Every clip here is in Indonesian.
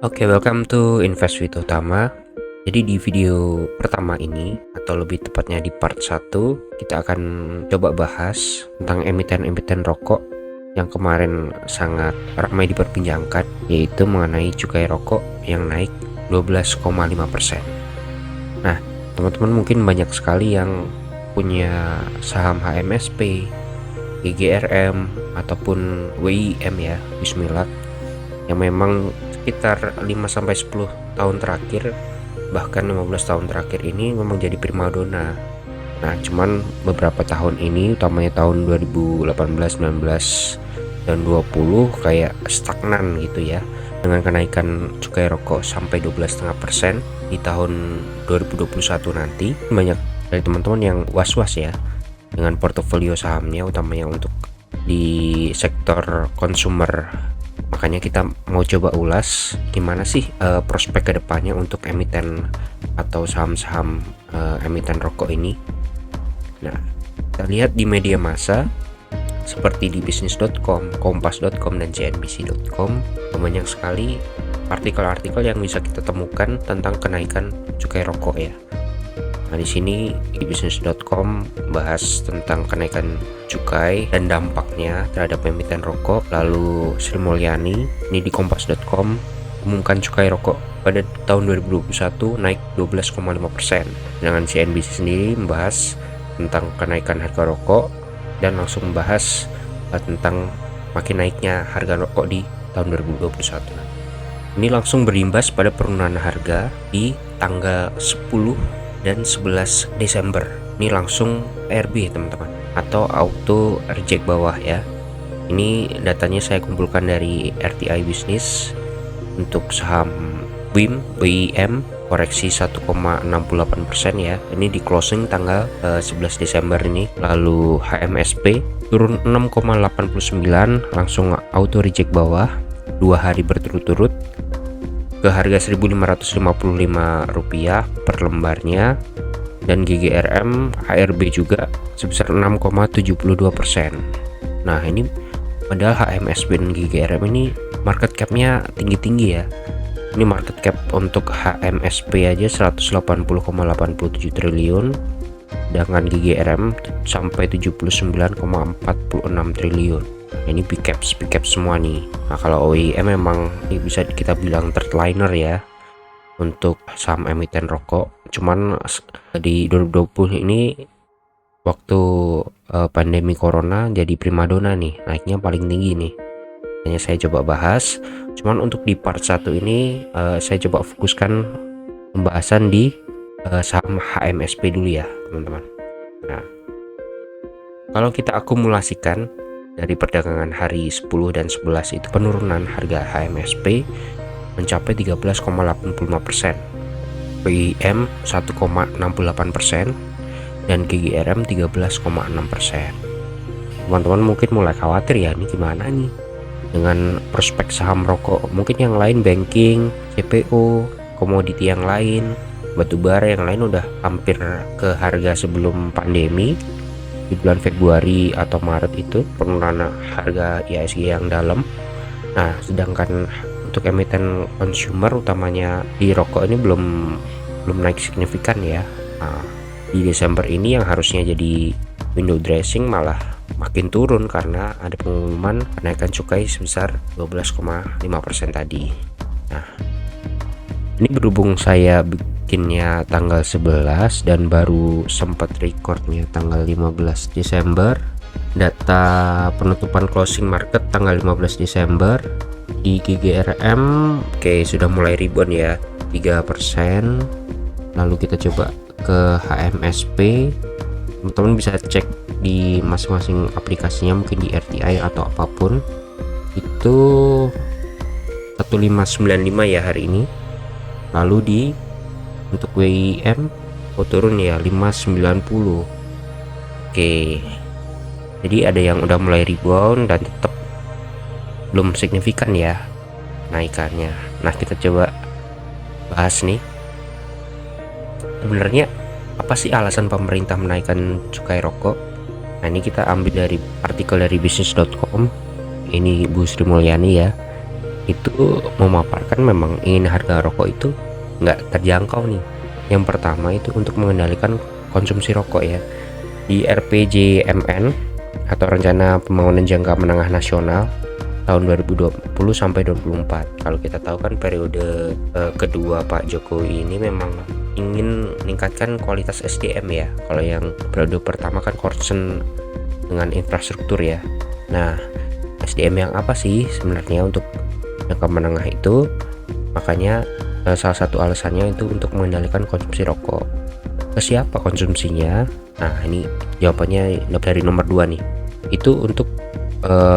Oke, welcome to Invest with Utama. Jadi di video pertama ini, atau lebih tepatnya di part 1, kita akan coba bahas tentang emiten-emiten rokok yang kemarin sangat ramai diperbincangkan, yaitu mengenai cukai rokok yang naik 12,5%. Nah, teman-teman mungkin banyak sekali yang punya saham HMSP, GGRM, ataupun WIM ya, Bismillah, yang memang sekitar 5-10 tahun terakhir, bahkan 15 tahun terakhir ini memang jadi primadona. Nah, cuman beberapa tahun ini, utamanya tahun 2018, 19, dan 20 kayak stagnan gitu ya, dengan kenaikan cukai rokok sampai 12,5% di tahun 2021 nanti. Banyak dari teman-teman yang was-was ya dengan portofolio sahamnya, utamanya untuk di sektor consumer. Makanya kita mau coba ulas gimana sih prospek kedepannya untuk emiten atau saham-saham emiten rokok ini. Nah, kita lihat di media massa seperti di bisnis.com, kompas.com, dan cnbc.com, banyak sekali artikel-artikel yang bisa kita temukan tentang kenaikan cukai rokok ya. Nah, di sini di bisnis.com bahas tentang kenaikan cukai dan dampaknya terhadap emiten rokok. Lalu Sri Mulyani ini di kompas.com umumkan cukai rokok pada tahun 2021 naik 12,5%. Dengan CNBC sendiri membahas tentang kenaikan harga rokok dan langsung membahas tentang makin naiknya harga rokok di tahun 2021. Ini langsung berimbas pada penurunan harga di tanggal 10 dan 11 Desember. Ini langsung ARB teman-teman, atau auto reject bawah ya. Ini datanya saya kumpulkan dari RTI Bisnis. Untuk saham WIM koreksi 1,68% ya. Ini di closing tanggal 11 Desember ini. Lalu HMSP turun 6,89, langsung auto reject bawah 2 hari berturut-turut ke harga Rp1.555 per lembarnya. Dan GGRM HRB juga sebesar 6,72%. Nah, ini padahal HMSB dan GGRM ini market capnya tinggi-tinggi ya. Ini market cap untuk HMSP aja 180,87 triliun, dengan GGRM sampai 79,46 triliun. Ini big caps semua nih. Nah, kalau OEM memang ini bisa kita bilang third liner ya untuk saham emiten rokok. Cuman di 2020 ini waktu pandemi corona jadi primadona nih, naiknya paling tinggi nih. Hanya saya coba bahas. Cuman untuk di part 1 ini saya coba fokuskan pembahasan di saham HMSP dulu ya teman-teman. Nah, kalau kita akumulasikan dari perdagangan hari 10 dan 11 itu penurunan harga HMSP mencapai 13,85%, WIM 1,68%, dan GGRM 13,6%. Teman-teman mungkin mulai khawatir ya, ini gimana nih dengan prospek saham rokok. Mungkin yang lain banking, CPO, komoditi yang lain, batubara yang lain udah hampir ke harga sebelum pandemi di bulan Februari atau Maret itu, penurunan harga IHSG yang dalam. Nah, sedangkan untuk emiten consumer utamanya di rokok ini belum naik signifikan ya. Nah, di Desember ini yang harusnya jadi window dressing malah makin turun karena ada pengumuman kenaikan cukai sebesar 12,5% tadi. Nah, ini berhubung saya bikinnya tanggal 11 dan baru sempat recordnya tanggal 15 Desember, data penutupan closing market tanggal 15 Desember di GGRM sudah mulai rebound ya 3%. Lalu kita coba ke HMSP. Teman-teman bisa cek di masing-masing aplikasinya, mungkin di RTI atau apapun. Itu 1595 ya hari ini. Lalu untuk WIM turun ya 590. Jadi ada yang udah mulai rebound dan tetap belum signifikan ya naikannya. Nah, kita coba bahas nih, sebenarnya apa sih alasan pemerintah menaikkan cukai rokok. Nah, ini kita ambil dari artikel dari bisnis.com. Ini Bu Sri Mulyani ya. itu memaparkan memang ingin harga rokok itu nggak terjangkau nih. Yang pertama itu untuk mengendalikan konsumsi rokok ya. Di RPJMN atau Rencana Pembangunan Jangka Menengah Nasional tahun 2020 sampai 2024. Kalau kita tahu kan periode kedua Pak Jokowi ini memang ingin meningkatkan kualitas SDM ya. Kalau yang periode pertama kan concern dengan infrastruktur ya. Nah, SDM yang apa sih sebenarnya untuk jangka menengah itu? Makanya salah satu alasannya itu untuk mengendalikan konsumsi rokok. Ke siapa konsumsinya? Nah, ini jawabannya dari nomor 2 nih. Itu untuk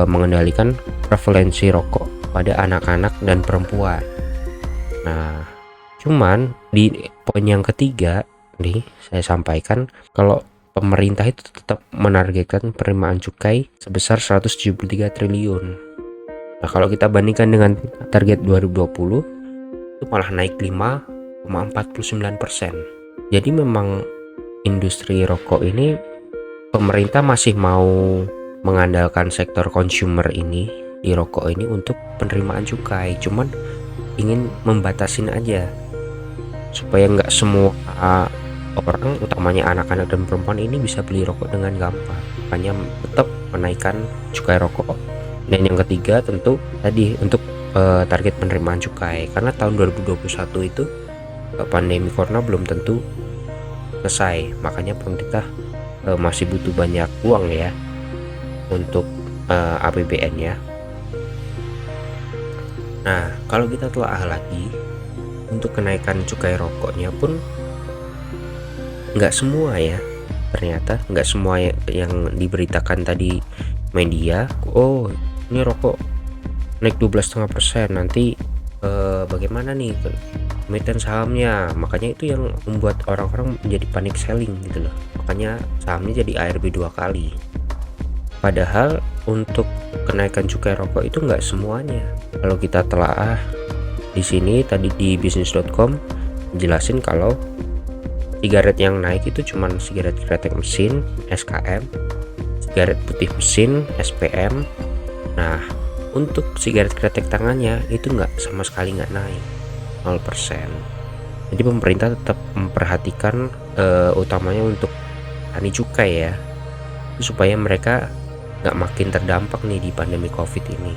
mengendalikan prevalensi rokok pada anak-anak dan perempuan. Nah, cuman di poin yang ketiga nih saya sampaikan kalau pemerintah itu tetap menargetkan penerimaan cukai sebesar 173 triliun. Nah, kalau kita bandingkan dengan target 2020 itu malah naik 5,49%. Jadi memang industri rokok ini pemerintah masih mau mengandalkan sektor consumer ini di rokok ini untuk penerimaan cukai, cuman ingin membatasin aja supaya nggak semua orang, utamanya anak-anak dan perempuan ini bisa beli rokok dengan gampang. Makanya tetap menaikkan cukai rokok. Dan yang ketiga tentu tadi untuk target penerimaan cukai, karena tahun 2021 itu pandemi corona belum tentu selesai, makanya pemerintah masih butuh banyak uang ya untuk APBN ya. Nah, kalau kita telah lagi untuk kenaikan cukai rokoknya pun nggak semua ya, ternyata nggak semua yang diberitakan tadi media, oh ini rokok naik 12,5%, nanti bagaimana nih emiten sahamnya. Makanya itu yang membuat orang-orang menjadi panic selling gitu loh, makanya sahamnya jadi ARB 2 kali. Padahal untuk kenaikan cukai rokok itu nggak semuanya. Kalau kita telaah di sini tadi di bisnis.com jelasin kalau sigaret yang naik itu cuman sigaret kretek mesin SKM, sigaret putih mesin SPM. Nah, untuk sigaret kretek tangannya itu nggak sama sekali nggak naik 0%. Jadi pemerintah tetap memperhatikan utamanya untuk petani cukai ya, supaya mereka nggak makin terdampak nih di pandemi COVID ini.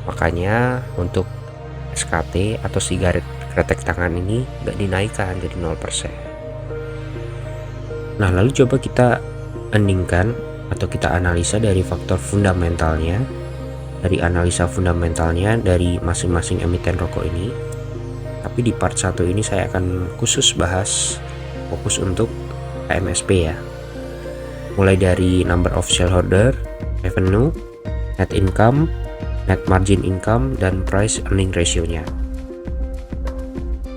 Makanya untuk SKT atau sigaret kretek tangan ini nggak dinaikkan jadi 0%. Nah, lalu coba kita bandingkan atau kita analisa dari faktor fundamentalnya, dari analisa fundamentalnya dari masing-masing emiten rokok ini. Tapi di part 1 ini saya akan khusus bahas fokus untuk HMSP ya. Mulai dari number of shareholder, revenue, net income, net margin income, dan price earning ratio-nya.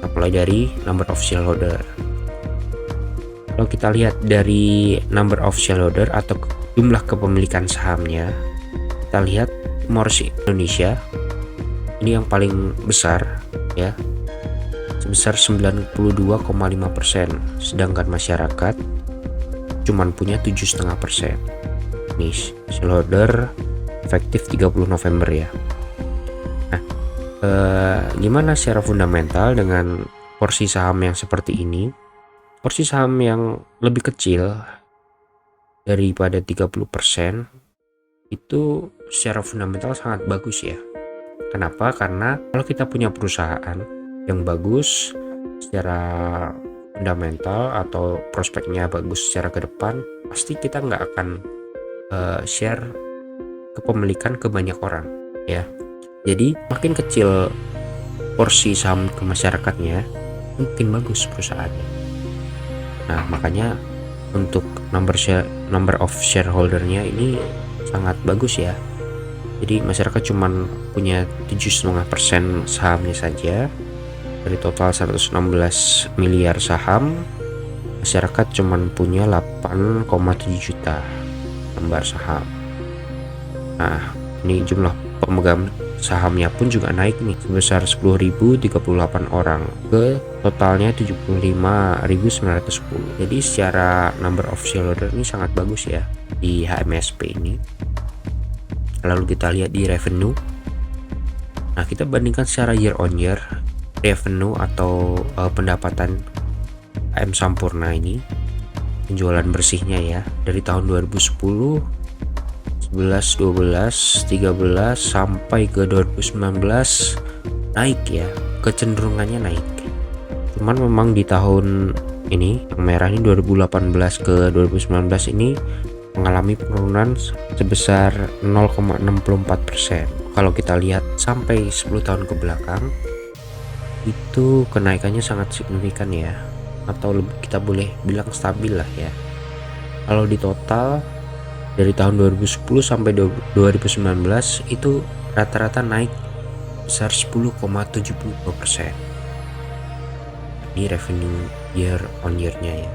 Nah, mulai dari number of shareholder. Kalau kita lihat dari number of shareholder atau jumlah kepemilikan sahamnya, kita lihat Morsi Indonesia ini yang paling besar ya, sebesar 92,5%, sedangkan masyarakat cuman punya 7,5%. Nih, shareholder efektif 30 November ya. Nah, gimana secara fundamental dengan porsi saham yang seperti ini? Porsi saham yang lebih kecil daripada 30% itu secara fundamental sangat bagus ya. Kenapa? Karena kalau kita punya perusahaan yang bagus secara fundamental atau prospeknya bagus secara ke depan, pasti kita nggak akan share kepemilikan ke banyak orang ya. Jadi makin kecil porsi saham ke masyarakatnya, makin bagus perusahaannya. Nah, makanya untuk number of shareholdernya ini sangat bagus ya. Jadi masyarakat cuman punya 7,5% sahamnya saja. Dari total 116 miliar saham, masyarakat cuman punya 8,7 juta lembar saham. Nah, ini jumlah pemegang sahamnya pun juga naik nih sebesar 10.038 orang ke totalnya 75.910. Jadi secara number of shareholder ini sangat bagus ya di HMSP ini. Lalu kita lihat di revenue. Nah, kita bandingkan secara year on year revenue atau pendapatan AM Sampurna ini, penjualan bersihnya ya, dari tahun 2010, 11, 12, 13 sampai ke 2019 naik ya, kecenderungannya naik. Cuman memang di tahun ini yang merah ini 2018 ke 2019 ini mengalami penurunan sebesar 0,64%. Kalau kita lihat sampai 10 tahun ke belakang itu kenaikannya sangat signifikan ya, atau kita boleh bilang stabil lah ya. Kalau di total dari tahun 2010 sampai 2019 itu rata-rata naik besar 10,72%. Ini revenue year on year-nya ya,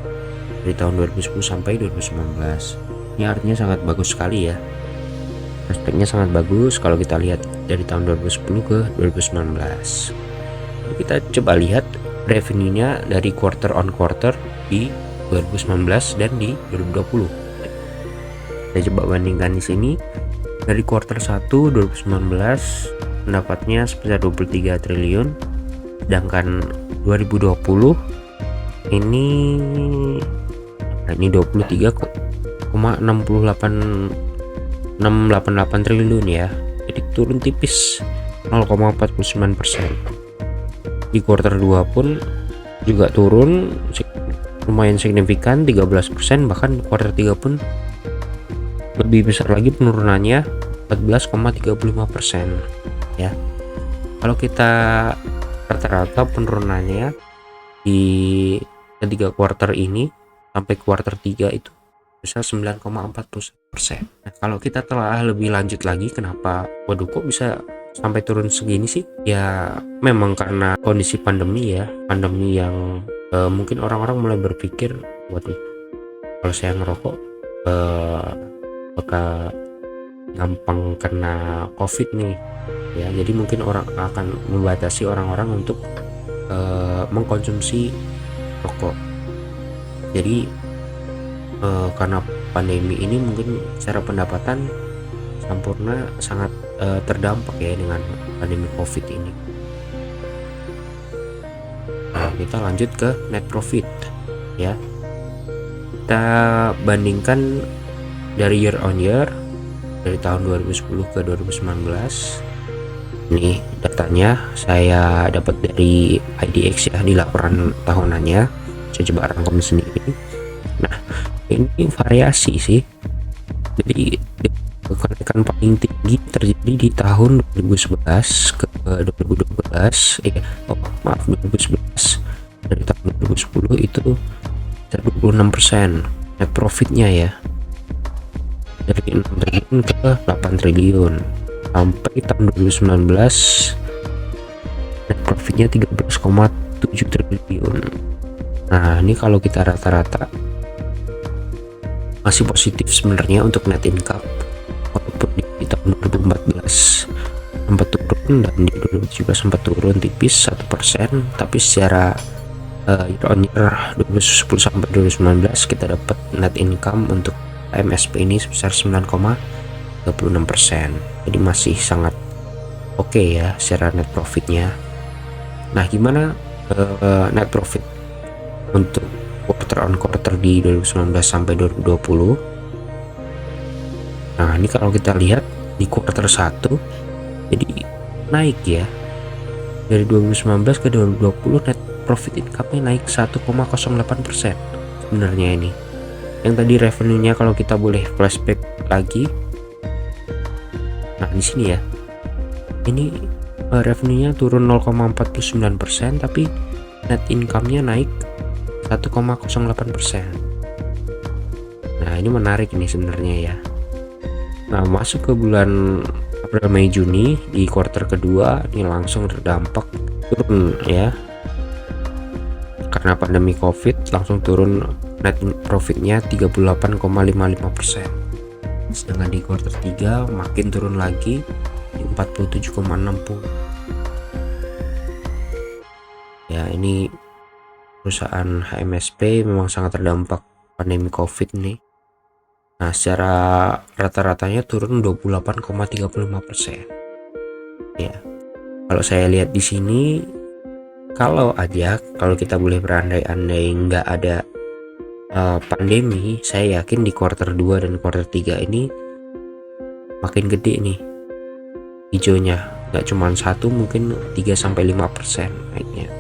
dari tahun 2010 sampai 2019. Ini artinya sangat bagus sekali ya, aspeknya sangat bagus kalau kita lihat dari tahun 2010 ke 2019. Kita coba lihat revenue-nya dari quarter on quarter di 2019 dan di 2020. Saya coba bandingkan di sini. Dari quarter 1 2019 pendapatnya sebesar 23 triliun, sedangkan 2020 ini 23,688 triliun ya. Jadi turun tipis 0,49%. Di quarter 2 pun juga turun lumayan signifikan 13%, bahkan quarter 3 pun lebih besar lagi penurunannya 14,35% ya. Kalau kita rata-rata penurunannya di ketiga quarter ini sampai quarter 3 itu bisa 9,41%. Nah, kalau kita telah lebih lanjut lagi, kenapa waduh kok bisa sampai turun segini sih? Ya memang karena kondisi pandemi ya, pandemi yang mungkin orang-orang mulai berpikir waduh kalau saya ngerokok bakal gampang kena COVID nih ya. Jadi mungkin orang akan membatasi orang-orang untuk mengkonsumsi rokok. Jadi karena pandemi ini mungkin secara pendapatan Sampurna sangat terdampak ya dengan pandemi COVID ini. Nah, kita lanjut ke net profit ya. Kita bandingkan dari year on year, dari tahun 2010 ke 2019. Ini datanya saya dapat dari IDX ya, di laporan tahunannya. Saya coba rangkum sendiri. Nah, ini variasi sih. Jadi kenaikan paling tinggi terjadi di tahun 2011 ke 2012. 2011. Dari tahun 2010 itu 26% net profitnya ya, dari 6 triliun ke 8 triliun. Sampai tahun 2019 net profitnya 13,7 triliun. Nah, ini kalau kita rata-rata masih positif sebenarnya untuk net income, walaupun di tahun 2014 sempat turun dan di 2017 sempat turun tipis 1%, tapi secara year on year 2010 sampai 2019 kita dapat net income untuk MSP ini sebesar 9,36%. Jadi masih sangat oke ya secara net profitnya. Nah, gimana net profit untuk quarter on quarter di 2019 sampai 2020? Nah, ini kalau kita lihat di quarter 1 jadi naik ya, dari 2019 ke 2020 net profit income-nya naik 1,08% sebenarnya ini. Yang tadi revenue-nya kalau kita boleh flashback lagi, nah di sini ya, ini revenue-nya turun 0,49%, tapi net income-nya naik 1,08%. Nah, ini menarik ini sebenarnya ya. Nah, masuk ke bulan April, Mei, Juni di kuartal kedua ini langsung terdampak turun ya, karena pandemi COVID langsung turun net profitnya 38,55%. Sedangkan di kuartal 3 makin turun lagi di 47,60. Ya, ini perusahaan HMSP memang sangat terdampak pandemi COVID nih. Nah, secara rata-ratanya turun 28,35%. Ya. Kalau saya lihat di sini, kalau kita boleh berandai-andai nggak ada pandemi, saya yakin di kuartal 2 dan kuartal 3 ini makin gede nih hijaunya, nggak cuma 1, mungkin 3-5% naiknya.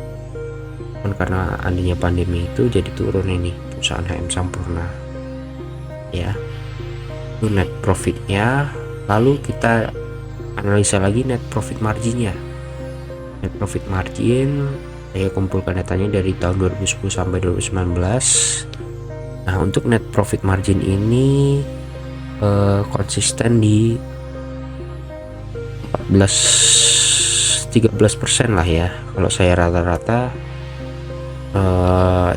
Kan karena adanya pandemi itu jadi turun ini perusahaan HM Sampurna ya. Itu net profitnya. Lalu kita analisa lagi net profit marginnya. Net profit margin saya kumpulkan datanya dari tahun 2010 sampai 2019. Nah, untuk net profit margin ini konsisten di 13% lah ya. Kalau saya rata-rata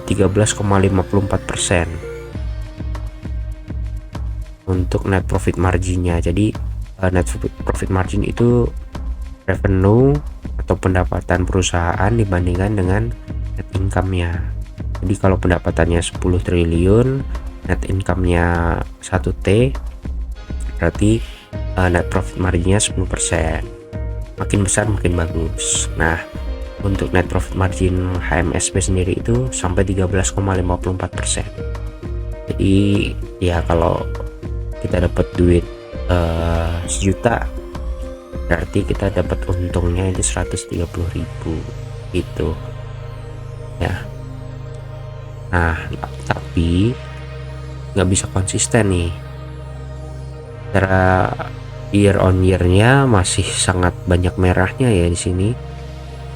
13,54% untuk net profit marginnya. Jadi net profit margin itu revenue atau pendapatan perusahaan dibandingkan dengan net income-nya. Jadi kalau pendapatannya 10 triliun, net income-nya 1T, berarti net profit marginnya 10%. Makin besar makin bagus. Nah, untuk net profit margin HMSP sendiri itu sampai 13,54%. Jadi ya kalau kita dapat duit 1 juta, berarti kita dapat untungnya itu 130.000 gitu ya. Nah, tapi nggak bisa konsisten nih. Cara year on year-nya masih sangat banyak merahnya ya di sini.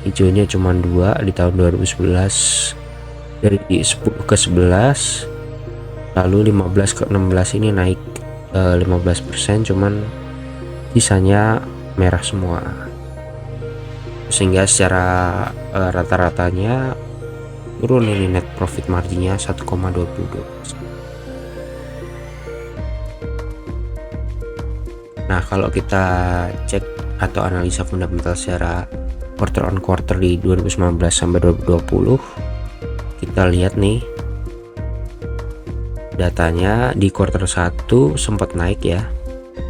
Hijaunya cuma 2 di tahun 2011, dari 10 ke 11, lalu 15 ke 16 ini naik 15%, cuman sisanya merah semua, sehingga secara rata-ratanya turun ini net profit marginnya 1,22%. Nah, kalau kita cek atau analisa fundamental secara quarter on quarter di 2019 sampai 2020, kita lihat nih datanya di quarter 1 sempat naik ya.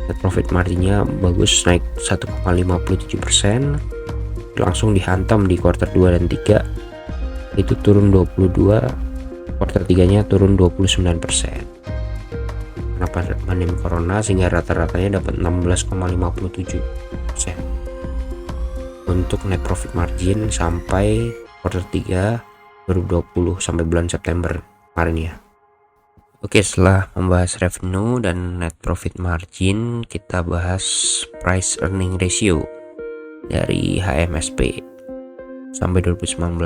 Net profit marginnya bagus, naik 1,57%, langsung dihantam di quarter 2 dan 3 itu turun 22, quarter 3 nya turun 29%. Kenapa pandemi corona, sehingga rata-ratanya dapat 16,57% untuk net profit margin sampai quarter 3 2020 sampai bulan September kemarin ya. Oke, setelah membahas revenue dan net profit margin, kita bahas price earning ratio dari HMSP sampai 2019.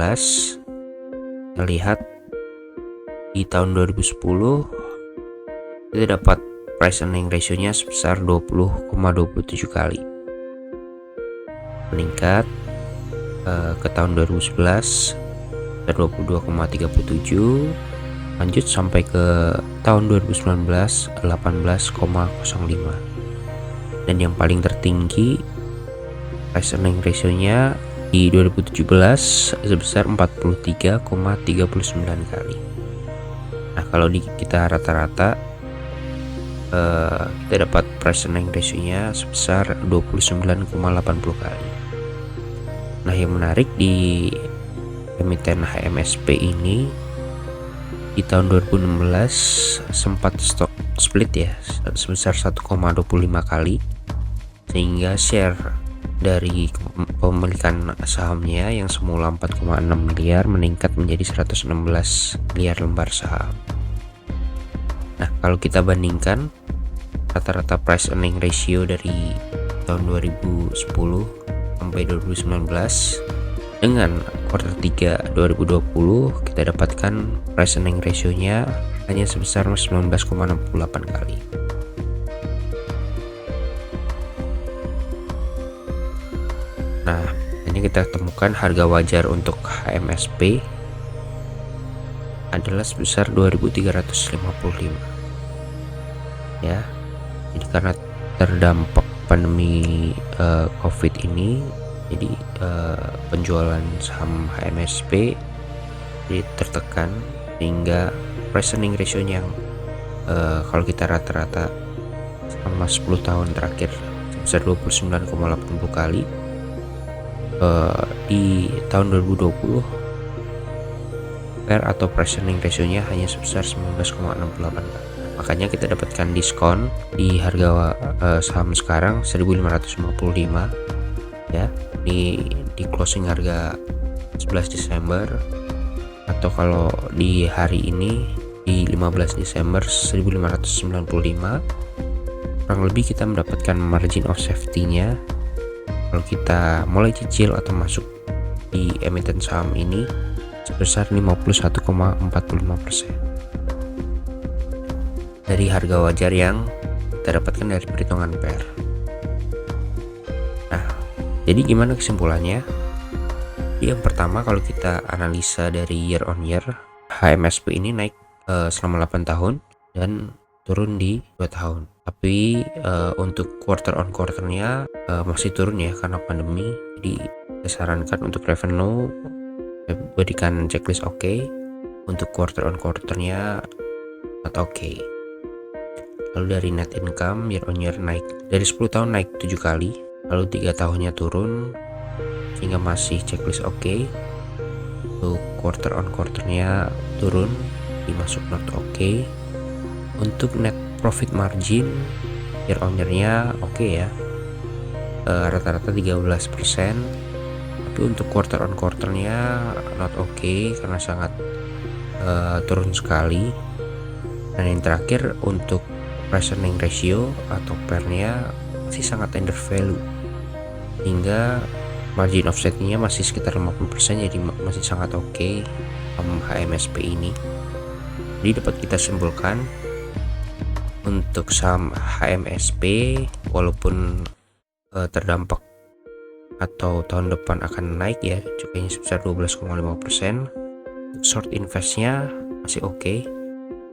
Kita lihat di tahun 2010 kita dapat price earning ratio-nya sebesar 20,27 kali, meningkat ke tahun 2011 22,37, lanjut sampai ke tahun 2019 18,05, dan yang paling tertinggi price earning ratio-nya di 2017 sebesar 43,39 kali. Nah, kalau kita rata-rata kita dapat price earning ratio-nya sebesar 29,80 kali. Nah, yang menarik di emiten HMSP ini, di tahun 2016 sempat stock split ya sebesar 1,25 kali, sehingga share dari pemilikan sahamnya yang semula 4,6 miliar meningkat menjadi 116 miliar lembar saham. Nah, kalau kita bandingkan rata-rata price earning ratio dari tahun 2010 sampai 2019 dengan quarter 3 2020, kita dapatkan price earning ratio-nya hanya sebesar 19,68 kali. Nah, ini kita temukan harga wajar untuk HMSP adalah sebesar 2.355 ya. Jadi karena terdampak pandemi COVID ini, jadi penjualan saham HMSP tertekan, sehingga price earning ratio-nya yang kalau kita rata-rata selama 10 tahun terakhir sebesar 29,80 kali, di tahun 2020 PER atau price earning ratio-nya hanya sebesar 19,68. Makanya kita dapatkan diskon di harga saham sekarang 1555 ya, di closing harga 11 Desember, atau kalau di hari ini di 15 Desember 1595. Kurang lebih kita mendapatkan margin of safety-nya kalau kita mulai cicil atau masuk di emiten saham ini sebesar 51,45% dari harga wajar yang kita dapatkan dari perhitungan PER. Nah, jadi gimana kesimpulannya? Yang pertama, kalau kita analisa dari year on year, HMSP ini naik selama 8 tahun dan turun di 2 tahun. Tapi untuk quarter on quarternya masih turun ya karena pandemi. Jadi saya sarankan untuk revenue berikan checklist oke. Untuk quarter on quarternya not oke. Lalu dari net income year on year naik, dari 10 tahun naik 7 kali, lalu 3 tahunnya turun sehingga masih checklist oke. Untuk quarter on quarternya turun, dimasuk not oke. Untuk net profit margin year on year-nya oke ya, rata-rata 13%. Tapi untuk quarter on quarternya not oke karena sangat turun sekali. Dan yang terakhir, untuk price earning ratio atau PER-nya masih sangat under value, hingga margin offset-nya masih sekitar 50%, jadi masih sangat oke HMSP ini. Jadi dapat kita simpulkan untuk saham HMSP walaupun terdampak atau tahun depan akan naik ya cukainya sebesar 12,5%, short investnya masih oke.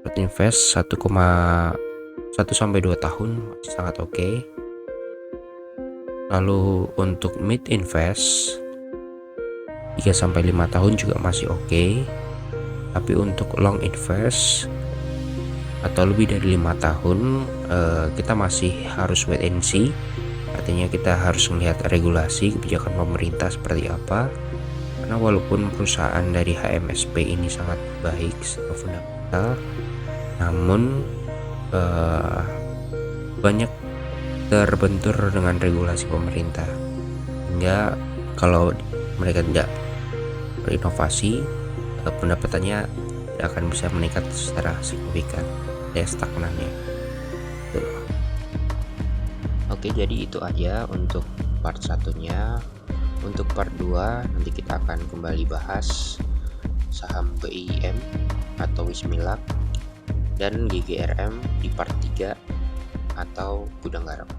Short invest 1,1 sampai 2 tahun masih sangat oke. Lalu untuk mid invest 3 sampai 5 tahun juga masih oke. Tapi untuk long invest atau lebih dari 5 tahun kita masih harus wait and see. Artinya kita harus melihat regulasi kebijakan pemerintah seperti apa. Karena walaupun perusahaan dari HMSP ini sangat baik secara fundamental, namun banyak terbentur dengan regulasi pemerintah, hingga kalau mereka tidak berinovasi, pendapatannya tidak akan bisa meningkat secara signifikan, ya stagnannya. Oke, jadi itu aja untuk part satunya. Untuk part 2 nanti kita akan kembali bahas saham BIM atau Wismilak dan GGRM di part 3 atau gudang garam.